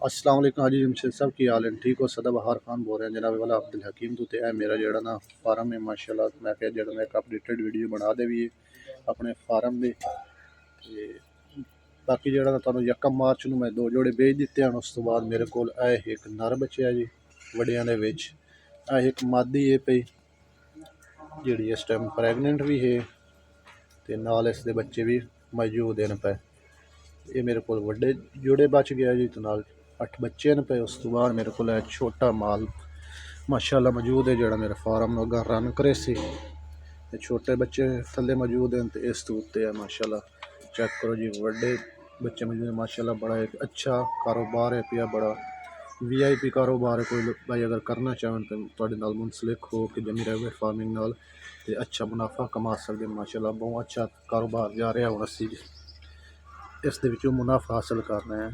अस्सलाम वालेकुम हाजी जमशेद साहब की हाल है ठीक हो सदाबहार खान बोल रहे हैं जनाब वाला अब्दुल हकीम तो है मेरा जड़ा ना फार्म है माशाल्लाह मैं क्या जड़ा एक अपडेटेड वीडियो बना दे भी अपने फार्म दे ते बाकी जड़ा ना तुहानू 1 मार्च ਨੂੰ मैं 2 जोड़े बेच ਦਿੱਤੇ ਹਨ ਉਸ ਤੋਂ ਬਾਅਦ ਮੇਰੇ ਕੋਲ ਇਹ ਇੱਕ ਨਰ ਬਚਿਆ ਜੀ ਵੱਡਿਆਂ ਦੇ ਵਿੱਚ ਇਹ ਇੱਕ ਮਾਦੀ ਹੈ ਪਈ ਜਿਹੜੀ ਇਸ ਟਾਈਮ ਪ੍ਰੈਗਨੈਂਟ ਵੀ ਹੈ ਤੇ ਨਾਲ ਇਸ ਦੇ ਬੱਚੇ ਵੀ ਮੌਜੂਦ ਹਨ ਪਏ ये मेरे को वड्डे जोड़े बच गया जी तो नाल 8 बच्चे न पे उस तो बाद मेरे को छोटा माल माशाल्लाह मौजूद है जोड़ा मेरे फार्म अगर रन करे सी छोटे बच्चे थले मौजूद हैं तो इस तो उत्ते है माशाल्लाह चेक करो जी वड्डे बच्चे मौजूद हैं माशाल्लाह बड़ा एक अच्छा कारोबार है पिया बड़ा VIP कारोबार है कोई भाई अगर करना चाहें तो तुहाडे नाल मुंसलिक हो कि जमी रहे फार्मिंग नाल ते अच्छा मुनाफा कमा सकते माशाल्लाह बहुत अच्छा कारोबार जा रहा हुण असी इस दे विचों मुनाफा हासिल करना है।